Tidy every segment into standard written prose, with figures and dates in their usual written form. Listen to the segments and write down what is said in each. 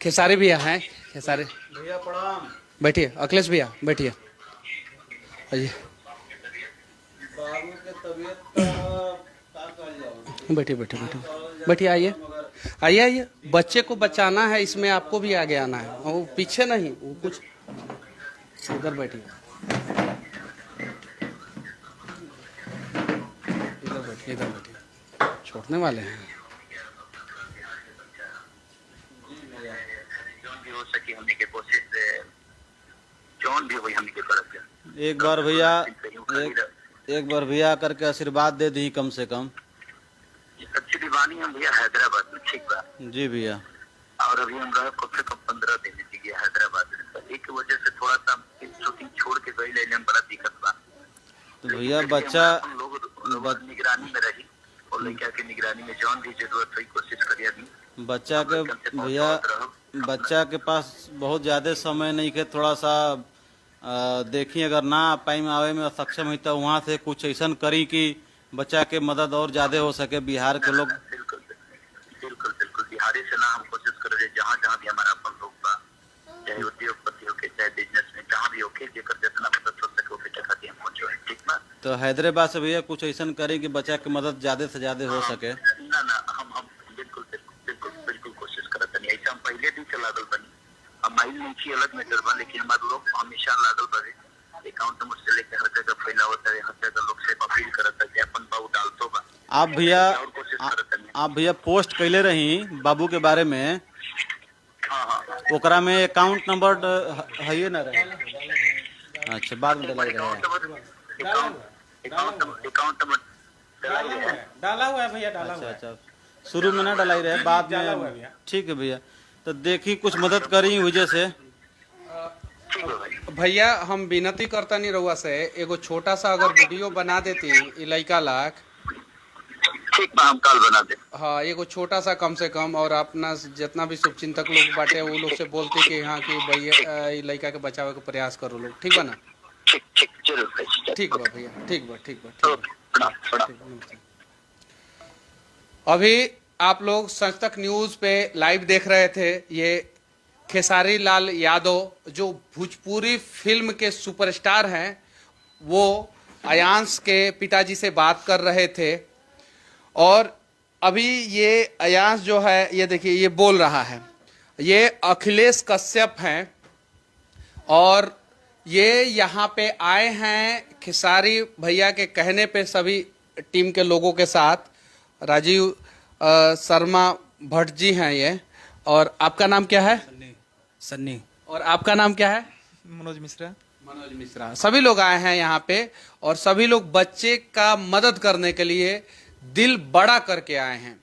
खेसारी भैया हैं। खेसारी भैया प्रणाम। बैठिए। अखिलेश भैया बैठिए। आइए बाबू के तबीयत का कहल जाओ। बैठिए बैठिए बैठिए बैठिए। आइए आइए आइए। बच्चे को बचाना है, इसमें आपको भी आगे आना है। वो पीछे नहीं, वो कुछ इधर बैठिए, इधर बैठिए, इधर बैठिए। छोड़ने वाले हैं। हो सके हमने के कोशिश जौन भी हुई हमने के तरफ से एक बार भैया करके आशीर्वाद दे दी कम से कम। एक्चुअली वानी हम भैया हैदराबाद में, ठीक बा जी भैया। और अभी हम रहे कम से कम 15 दिन गया हैदराबाद में। एक वजह से थोड़ा सा शूटिंग छोड़ के गई, लेने में बड़ा दिक्कत बा। तो भैया बच्चा लोग निगरानी में रही और लड़का के निगरानी में जौन भी जरूरत हुई कोशिश करिए। बच्चा के भैया बच्चा के पास बहुत ज्यादा समय नहीं के, थोड़ा सा देखिए अगर ना पाई में आवे में सक्षम हुई तो वहाँ से कुछ ऐसा करी कि बच्चा के मदद और ज्यादा हो सके। बिहार के लोग बिल्कुल बिल्कुल बिल्कुल बिहारी से ना हम कोशिश कर रहे जहाँ जहाँ भी हमारा अपन लोग बा, चाहे उद्योगपति होके चाहे बिजनेस में जहाँ भी होके जेकर जितना मदद हो सके वो बेटा खाती हम पहुँचो है, ठीक ना। तो हैदराबाद से भैया कुछ ऐसा करी कि बच्चा की मदद ज्यादा से ज्यादा हो सके। ना ना हम बिल्कुल बिल्कुल बिल्कुल बिल्कुल कोशिश करते नहीं। ऐसा हम पहले भी लागल बनी। हम माइल नहीं अलग मैटर बा, लेकिन हमारे लोग हमेशा लागल बने। अकाउंट नंबर से लेकर हर जगह फैलावत है, हर जगह लोग से अपील करता है, अपन बाबू डालतो बा। आप भैया पोस्ट कैले रही बाबू के बारे में। हाँ ओकरा में अकाउंट नंबर है ना रहे। अच्छा बाद में डलाई रहे। अकाउंट नंबर डाला हुआ है भैया, डाला हुआ है। अच्छा शुरू में ना डलाई रहे, बाद में। ठीक है भैया। तो देखी कुछ मदद करी वजह से। भैया हम विनती करता नहीं रहुआ से, एगो छोटा सा अगर वीडियो बना देती लड़का लाख, ठीक बा हम कल बना दे। हाँ एगो छोटा सा कम से कम, और अपना जितना भी शुभचिंतक लोग बाटे वो लोग से बोलते कि हाँ कि भैया लड़का के बचावे के प्रयास करो लोग, ठीक बा ना। ठीक जरूर। ठीक बा भैया, ठीक बा। अभी आप लोग संस्तक न्यूज पे लाइव देख रहे थे। ये खेसारी लाल यादव जो भोजपुरी फिल्म के सुपरस्टार हैं, वो अयांश के पिताजी से बात कर रहे थे। और अभी ये अयांश जो है, ये देखिए ये बोल रहा है, ये अखिलेश कश्यप हैं और ये यहाँ पे आए हैं खेसारी भैया के कहने पे सभी टीम के लोगों के साथ। राजीव शर्मा भट्ट जी हैं ये। और आपका नाम क्या है? सन्नी। और आपका नाम क्या है? मनोज मिश्रा। मनोज मिश्रा। सभी लोग आए हैं यहाँ पे और सभी लोग बच्चे का मदद करने के लिए दिल बड़ा करके आए हैं।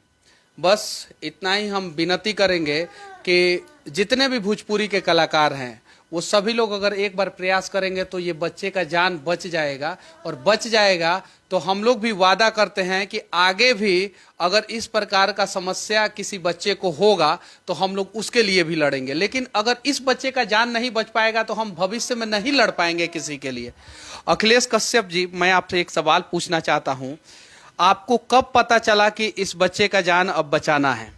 बस इतना ही हम विनती करेंगे कि जितने भी भोजपुरी के कलाकार हैं वो सभी लोग अगर एक बार प्रयास करेंगे तो ये बच्चे का जान बच जाएगा। और बच जाएगा तो हम लोग भी वादा करते हैं कि आगे भी अगर इस प्रकार का समस्या किसी बच्चे को होगा तो हम लोग उसके लिए भी लड़ेंगे। लेकिन अगर इस बच्चे का जान नहीं बच पाएगा तो हम भविष्य में नहीं लड़ पाएंगे किसी के लिए। अखिलेश कश्यप जी, मैं आपसे एक सवाल पूछना चाहता हूँ, आपको कब पता चला कि इस बच्चे का जान अब बचाना है?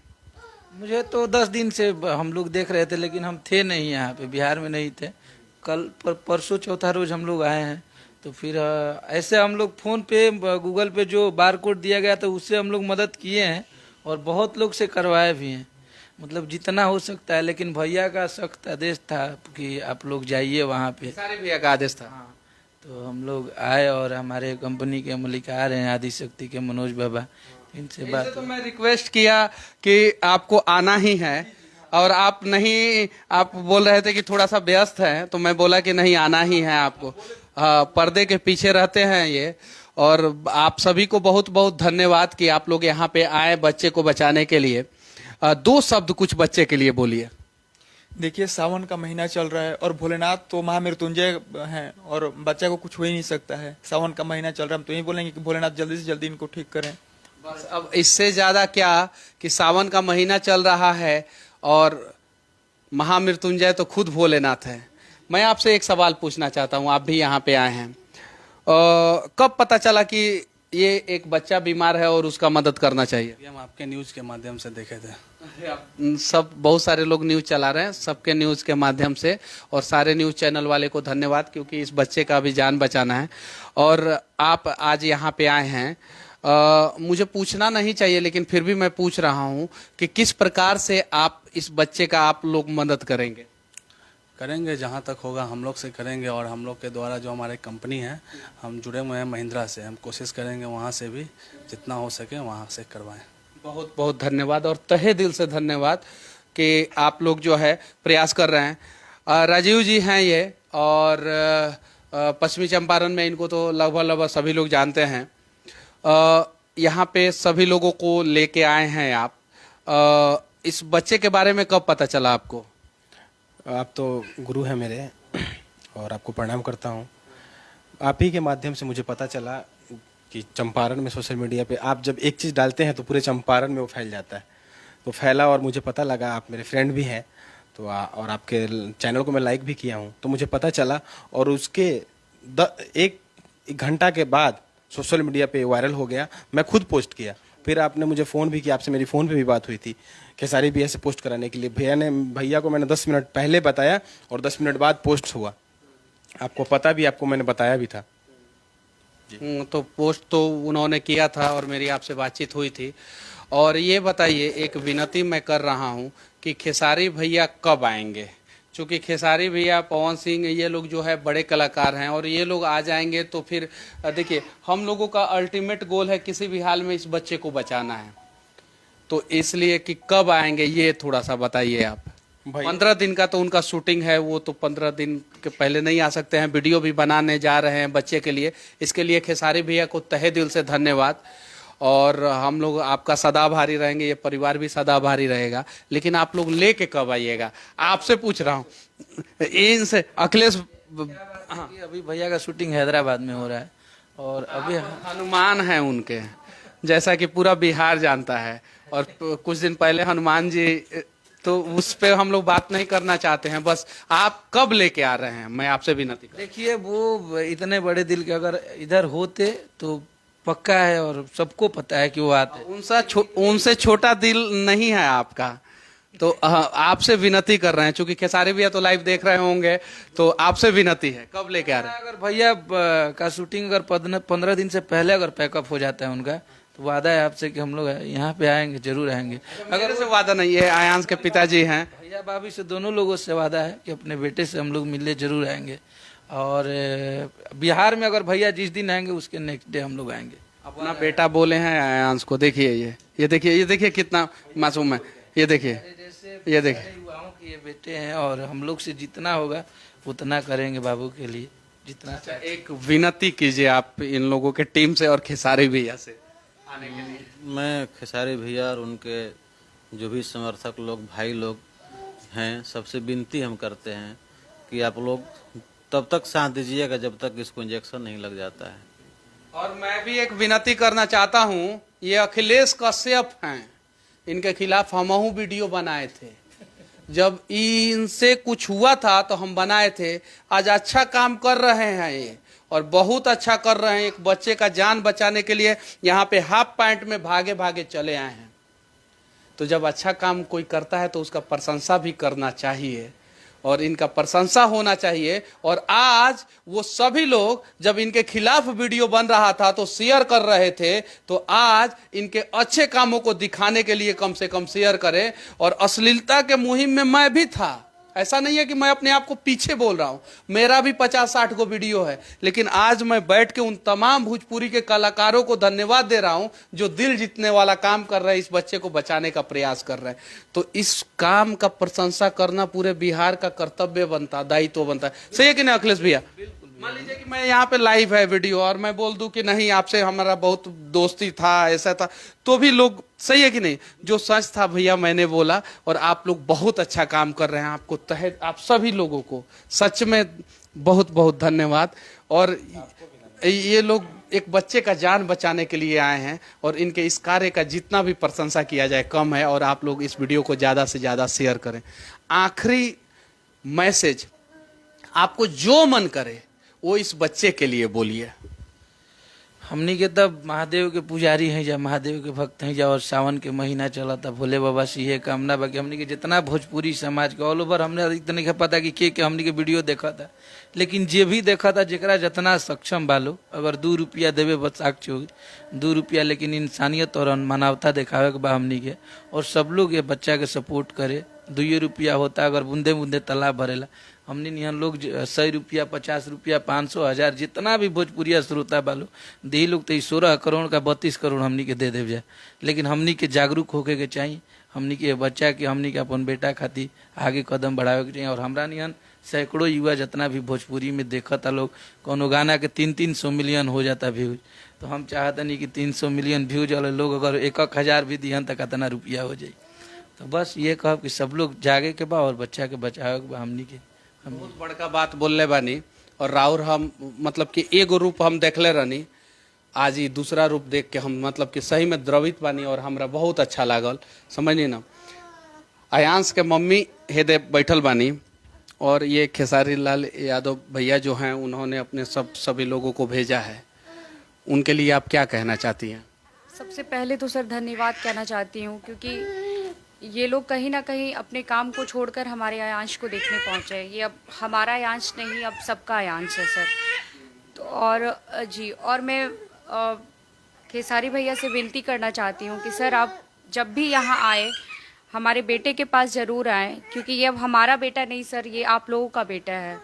मुझे तो 10 दिन से हम लोग देख रहे थे, लेकिन हम थे नहीं यहाँ पे, बिहार में नहीं थे। कल परसों चौथा रोज हम लोग आए हैं। तो फिर ऐसे हम लोग फोन पे गूगल पे जो बार कोड दिया गया था उससे हम लोग मदद किए हैं और बहुत लोग से करवाए भी हैं, मतलब जितना हो सकता है। लेकिन भैया का सख्त आदेश था कि आप लोग जाइए वहाँ पे। सारे भैया का आदेश था। हाँ, तो हम लोग आए और हमारे कंपनी के मलिकार हैं आदिशक्ति के मनोज बाबा, इनसे बात। तो मैं रिक्वेस्ट किया कि आपको आना ही है और आप नहीं, आप बोल रहे थे कि थोड़ा सा व्यस्त है, तो मैं बोला कि नहीं आना ही है आपको। पर्दे के पीछे रहते हैं ये। और आप सभी को बहुत बहुत धन्यवाद कि आप लोग यहाँ पे आए बच्चे को बचाने के लिए। 2 शब्द कुछ बच्चे के लिए बोलिए। देखिए सावन का महीना चल रहा है और भोलेनाथ तो महामृत्युंजय हैं और बच्चा को कुछ हो ही नहीं सकता है। सावन का महीना चल रहा है, हम तो यही बोलेंगे कि भोलेनाथ जल्दी से जल्दी इनको ठीक करें। बस अब इससे ज्यादा क्या कि सावन का महीना चल रहा है और महामृत्युंजय तो खुद भोलेनाथ है। मैं आपसे एक सवाल पूछना चाहता हूँ, आप भी यहाँ पे आए हैं, कब पता चला कि ये एक बच्चा बीमार है और उसका मदद करना चाहिए। ये हम आपके न्यूज़ के माध्यम से देखे थे। सब बहुत सारे लोग न्यूज़ चला रहे हैं, सबके न्यूज़ के माध्यम से, और सारे न्यूज़ चैनल वाले को धन्यवाद, क्योंकि इस बच्चे का भी जान बचाना है। और आप आज यहाँ पे आए हैं, मुझे पूछना नहीं चाहिए लेकिन फिर भी मैं पूछ रहा हूँ कि किस प्रकार से आप इस बच्चे का आप लोग मदद करेंगे? करेंगे, जहाँ तक होगा हम लोग से करेंगे, और हम लोग के द्वारा जो हमारे कंपनी है, हम जुड़े हुए हैं महिंद्रा से, हम कोशिश करेंगे वहाँ से भी जितना हो सके वहाँ से करवाएं। बहुत बहुत धन्यवाद और तहे दिल से धन्यवाद कि आप लोग जो है प्रयास कर रहे हैं। राजीव जी हैं ये, और पश्चिमी चंपारण में इनको तो लगभग सभी लोग जानते हैं। यहाँ पे सभी लोगों को लेके आए हैं आप। इस बच्चे के बारे में कब पता चला आपको? आप तो गुरु हैं मेरे और आपको प्रणाम करता हूँ। आप ही के माध्यम से मुझे पता चला कि चंपारण में सोशल मीडिया पे आप जब एक चीज़ डालते हैं तो पूरे चंपारण में वो फैल जाता है। तो फैला और मुझे पता लगा, आप मेरे फ्रेंड भी हैं तो और आपके चैनल को मैं लाइक भी किया हूँ, तो मुझे पता चला। और उसके एक घंटा के बाद सोशल मीडिया पे वायरल हो गया। मैं खुद पोस्ट किया, फिर आपने मुझे फ़ोन भी किया, आपसे मेरी फ़ोन पे भी बात हुई थी खेसारी भैया से पोस्ट कराने के लिए। भैया को मैंने 10 मिनट पहले बताया और 10 मिनट बाद पोस्ट हुआ। आपको पता भी, आपको मैंने बताया भी था। तो पोस्ट तो उन्होंने किया था और मेरी आपसे बातचीत हुई थी। और ये बताइए, एक विनती मैं कर रहा हूँ कि खेसारी भैया कब आएंगे? चूँकि खेसारी भैया, पवन सिंह, ये लोग जो है बड़े कलाकार हैं, और ये लोग आ जाएंगे तो फिर देखिए, हम लोगों का अल्टीमेट गोल है किसी भी हाल में इस बच्चे को बचाना है। तो इसलिए कि कब आएंगे ये थोड़ा सा बताइए आप। 15 दिन का तो उनका शूटिंग है, वो तो 15 दिन के पहले नहीं आ सकते हैं। वीडियो भी बनाने जा रहे हैं बच्चे के लिए। इसके लिए खेसारी भैया को तहे दिल से धन्यवाद, और हम लोग आपका सदाभारी रहेंगे, ये परिवार भी सदाभारी रहेगा। लेकिन आप लोग लेके कब आइएगा, आपसे पूछ रहा हूँ। इनसे अखिलेश, अभी भैया का शूटिंग हैदराबाद में हो रहा है, और अभी हनुमान है उनके, जैसा कि पूरा बिहार जानता है। और कुछ दिन पहले हनुमान जी, तो उस पे हम लोग बात नहीं करना चाहते हैं। बस आप कब लेके आ रहे हैं, मैं आपसे विनती कर। देखिए, वो इतने बड़े दिल के अगर इधर होते तो पक्का है, और सबको पता है कि वो आते। उनसे छोटा दिल नहीं है आपका, तो आपसे विनती कर रहे हैं। चूंकि खेसारी भैया तो लाइव देख रहे होंगे, तो आपसे विनती है, कब लेके आ रहे हैं? अगर भैया का शूटिंग अगर 15 दिन से पहले अगर पैकअप हो जाता है उनका, तो वादा है आपसे कि हम लोग यहाँ पे आएंगे, जरूर आएंगे। अगर से वादा नहीं है, आयांश के पिताजी हैं, भैया भाभी से, दोनों लोगों से वादा है कि अपने बेटे से हम लोग मिलने जरूर आएंगे। और बिहार में अगर भैया जिस दिन आएंगे उसके नेक्स्ट डे हम लोग आएंगे। अपना बेटा बोले हैं आयांश को, देखिए ये देखिए कितना मासूम है। ये देखिए युवाओं के ये बेटे हैं, और हम लोग से जितना होगा उतना करेंगे बाबू के लिए, जितना। एक विनती कीजिए आप इन लोगों के टीम से और खेसारी भैया से आने के लिए। मैं खेसारी भैया और उनके जो भी समर्थक लोग, भाई लोग हैं, सबसे विनती हम करते हैं कि आप लोग तब तक साथ दीजिएगा जब तक इसको इंजेक्शन नहीं लग जाता है। और मैं भी एक विनती करना चाहता हूँ, ये अखिलेश कश्यप हैं, इनके खिलाफ हमहू वीडियो बनाए थे। जब इनसे कुछ हुआ था तो हम बनाए थे। आज अच्छा काम कर रहे हैं ये, और बहुत अच्छा कर रहे हैं। एक बच्चे का जान बचाने के लिए यहाँ पे हाफ पैंट में भागे भागे चले आए हैं। तो जब अच्छा काम कोई करता है तो उसका प्रशंसा भी करना चाहिए, और इनका प्रशंसा होना चाहिए। और आज वो सभी लोग जब इनके खिलाफ वीडियो बन रहा था तो शेयर कर रहे थे, तो आज इनके अच्छे कामों को दिखाने के लिए कम से कम शेयर करें। और अश्लीलता के मुहिम में मैं भी था, ऐसा नहीं है कि मैं अपने आप को पीछे बोल रहा हूं, मेरा भी 50-60 को वीडियो है। लेकिन आज मैं बैठ के उन तमाम भोजपुरी के कलाकारों को धन्यवाद दे रहा हूं जो दिल जीतने वाला काम कर रहे हैं, इस बच्चे को बचाने का प्रयास कर रहे हैं। तो इस काम का प्रशंसा करना पूरे बिहार का कर्तव्य बनता, दायित्व बनता है। सही है कि नहीं अखिलेश भैया? मान लीजिए कि मैं यहाँ पे लाइव है वीडियो, और मैं बोल दूं कि नहीं, आपसे हमारा बहुत दोस्ती था, ऐसा था, तो भी लोग, सही है कि नहीं? जो सच था भैया मैंने बोला, और आप लोग बहुत अच्छा काम कर रहे हैं। आपको आप सभी लोगों को सच में बहुत बहुत धन्यवाद। और ये लोग एक बच्चे का जान बचाने के लिए आए हैं, और इनके इस कार्य का जितना भी प्रशंसा किया जाए कम है। और आप लोग इस वीडियो को ज़्यादा से ज़्यादा शेयर करें। आखिरी मैसेज, आपको जो मन करे वो इस बच्चे के लिए बोलिए। हमनी के तब महादेव के पुजारी हैं जा, महादेव के भक्त हैं जा, और सावन के महीना चला था। भोले बाबा से ये कामना बाकी हमनी के जितना भोजपुरी समाज के ऑल ओवर हमने इतना नहीं पता कि के हमनी के वीडियो देखा था, लेकिन जे भी देखा था जेकरा जितना सक्षम बालो, अगर 2 रुपया देवे बस साक्ष्य होगी 2 रुपया, लेकिन इंसानियत और मानवता दिखावे के बा हमनी के, और सब लोग ये बच्चा के सपोर्ट करे। 2 रुपया होता अगर बूंदे बूंदे तालाब भरेला, हमने यहाँ लोग 100 रुपया 50 रुपया 500 1000 जितना भी भोजपुरिया श्रोता बालो दी लोग तो 16 करोड़ का 32 करोड़ हमनी के दे देव जाए, लेकिन हमनी के जागरूक होके के चाहिए। हमनी के बच्चा के हमनी के अपन बेटा खातिर आगे कदम बढ़ावे के चाहिए। और हमरा नियन सैकड़ों युवा जितना भी भोजपुरी में देखता लोग, कोनो गाना के 300-300 मिलियन हो जाता व्यूज, तो हम चाहते नहीं कि 300 मिलियन व्यूज वाले लोग अगर 1,000 भी दिहन तो कितना रुपया हो जाए। तो बस ये कहब कि सब लोग जागे के बा और बच्चा के बचावे के बा हमनी के। बहुत बड़का बात बोलले बानी, और राउर हम मतलब कि एगो रूप हम देखले रहनी, आज ही दूसरा रूप देख के हम मतलब कि सही में द्रवित बानी और हमरा बहुत अच्छा लागल। समझनी ना, अयांश के मम्मी हेदे बैठल बानी, और ये खेसारी लाल यादव भैया जो हैं उन्होंने अपने सभी लोगों को भेजा है, उनके लिए आप क्या कहना चाहती हैं? सबसे पहले तो सर धन्यवाद कहना चाहती हूँ, क्योंकि ये लोग कहीं ना कहीं अपने काम को छोड़कर हमारे अयांश को देखने पहुँचे। ये अब हमारा अयांश नहीं, अब सबका अयांश है सर। तो और जी, और मैं खेसारी भैया से विनती करना चाहती हूँ कि सर आप जब भी यहाँ आए हमारे बेटे के पास ज़रूर आएँ, क्योंकि ये अब हमारा बेटा नहीं सर, ये आप लोगों का बेटा है।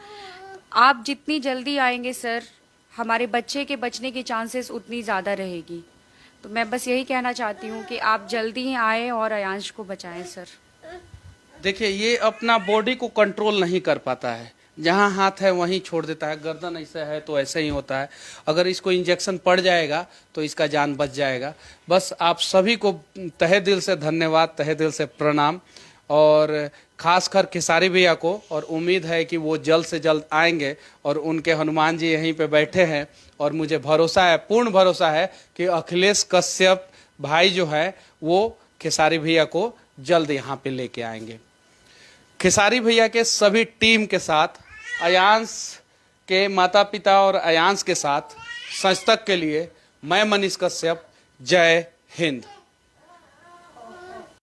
आप जितनी जल्दी आएंगे सर, हमारे बच्चे के बचने की चांसेस उतनी ज़्यादा रहेगी। तो मैं बस यही कहना चाहती हूँ कि आप जल्दी ही आए और अयांश को बचाएं सर। देखिए, ये अपना बॉडी को कंट्रोल नहीं कर पाता है, जहाँ हाथ है वहीं छोड़ देता है, गर्दन ऐसा है तो ऐसा ही होता है। अगर इसको इंजेक्शन पड़ जाएगा तो इसका जान बच जाएगा। बस आप सभी को तहे दिल से धन्यवाद, तहे दिल से प्रणाम, और खासकर खेसारी भैया को, और उम्मीद है कि वो जल्द से जल्द आएंगे, और उनके हनुमान जी यहीं पे बैठे हैं, और मुझे भरोसा है, पूर्ण भरोसा है कि अखिलेश कश्यप भाई जो है वो खेसारी भैया को जल्द यहाँ पे लेके आएंगे। खेसारी भैया के सभी टीम के साथ, अयांश के माता पिता और अयांश के साथ, सच तक के लिए मैं मनीष कश्यप, जय हिंद।